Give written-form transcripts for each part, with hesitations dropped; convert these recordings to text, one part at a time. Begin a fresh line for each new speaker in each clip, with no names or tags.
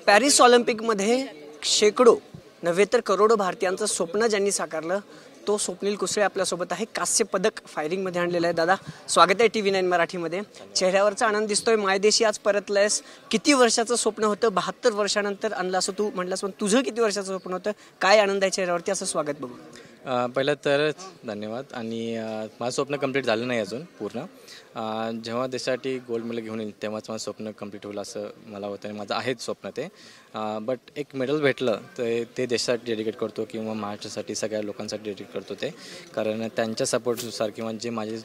Paris ऑलिम्पिकमध्ये शेकडो नव्हे तर करोडो भारतीयांचं स्वप्न ज्यांनी साकारलं तो स्वप्नील कुसळे आपल्यासोबत आहे। कांस्य पदक फायरिंगमध्ये आणलेलं आहे। दादा स्वागत आहे TV9 मराठीमध्ये। चेहऱ्यावरचा आनंद दिसतोय, मायदेशी आज परतलायस। किती वर्षाचं स्वप्न होतं, 72 वर्षानंतर आणलं असं तू म्हटलंस, पण तुझं किती वर्षाचं स्वप्न होतं, काय आनंद आहे चेहऱ्यावरती, असं स्वागत बघू।
पहिलं तर धन्यवाद। आणि माझं स्वप्न कंप्लीट झालं नाही अजून पूर्ण। जेव्हा देशासाठी गोल्ड मेडल घेऊन येईल तेव्हाच माझं स्वप्न कंप्लीट होईल असं मला होतं आणि माझं आहेच स्वप्न ते। बट एक मेडल भेटलं तर ते देशासाठी डेडिकेट करतो किंवा महाराष्ट्रासाठी सगळ्या लोकांसाठी डेडिकेट करतो ते, कारण त्यांच्या सपोर्टनुसार किंवा जे माझे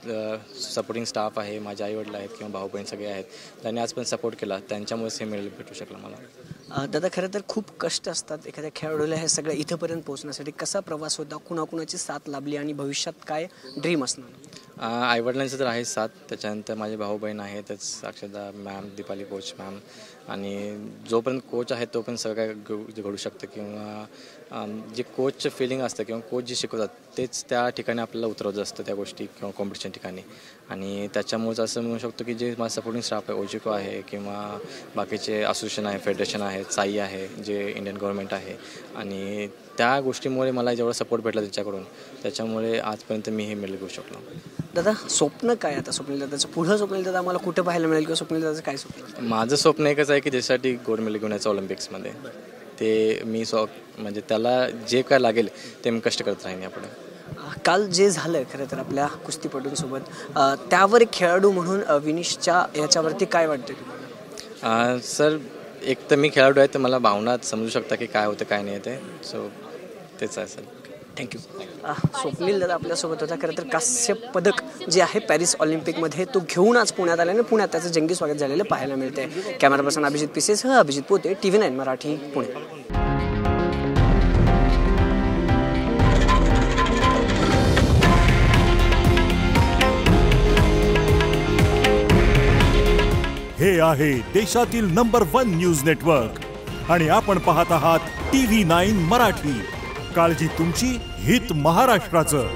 सपोर्टिंग स्टाफ आहे, माझे आईवडील आहेत किंवा भाऊ बहीण सगळे आहेत, त्यांनी आज पण सपोर्ट केला, त्यांच्यामुळेच हे मेडल भेटू शकलं मला।
दादा खरं तर खूप कष्ट असतात एखाद्या खेळाडूला हे सगळं इथंपर्यंत पोहोचण्यासाठी। कसा प्रवास होता, कुणाकुणाची साथ लाभली आणि भविष्यात काय ड्रीम असणार?
आईवडिलांचं तर आहे साथ, त्याच्यानंतर माझे भाऊ बहीण आहेतच, साक्षरदा मॅम, दीपाली कोच मॅम, आणि जोपर्यंत कोच आहे तोपर्यंत सगळं काय घडू शकतं किंवा जे कोचचं फिलिंग असतं किंवा कोच जे शिकवतात तेच त्या ठिकाणी आपल्याला उतरवत असतं त्या गोष्टी किंवा कॉम्पिटिशन ठिकाणी। आणि त्याच्यामुळेच असं म्हणू शकतो की जे माझं सपोर्टिंग स्टाफ आहे, ओजिको आहे किंवा बाकीचे असोसिएशन आहे, फेडरेशन आहे, साई आहे, जे इंडियन गव्हर्नमेंट आहे, आणि त्या गोष्टीमुळे मला जेवढा सपोर्ट भेटला त्याच्याकडून, त्याच्यामुळे आजपर्यंत मी हे मेडल घेऊ शकलो।
दादा स्वप्न काय आता स्वप्नील दादाचं पुढं? स्वप्नील दादा आम्हाला कुठं पाहायला मिळेल किंवा स्वप्नील दादाचं काय स्वप्न?
माझं स्वप्न एकच आहे की देशासाठी गोल्ड मेडल घेऊन यायचं ऑलिम्पिक्समध्ये। ते मी म्हणजे त्याला जे काय लागेल ते मी कष्ट करत राहीन यापुढे।
काल जे झालं खरं तर आपल्या कुस्तीपटूंसोबत, त्यावर एक खेळाडू म्हणून विनिशच्या याच्यावरती काय वाटतं तुम्हाला?
सर एक तर मी खेळाडू आहे तर मला भावना समजू शकता की काय होतं काय नाही ते, सो तेच आहे सर।
थँक्यू। स्वप्नील दादा आपल्यासोबत होता। खरं तर कांस्य पदक जे आहे पॅरिस ऑलिम्पिकमध्ये तो घेऊन आज पुण्यात आल्याने पुण्यात त्याचं जंगी स्वागत झालेलं पाहायला मिळते। कॅमेरा पर्सन अभिजित पिसेसह अभिजित पोते, TV9 मराठी, पुणे।
हे आहे देशातील नंबर 1 न्यूज नेटवर्क आणि आपण पाहत आहात TV9 मराठी। काळजी तुमची, हित महाराष्ट्राचं।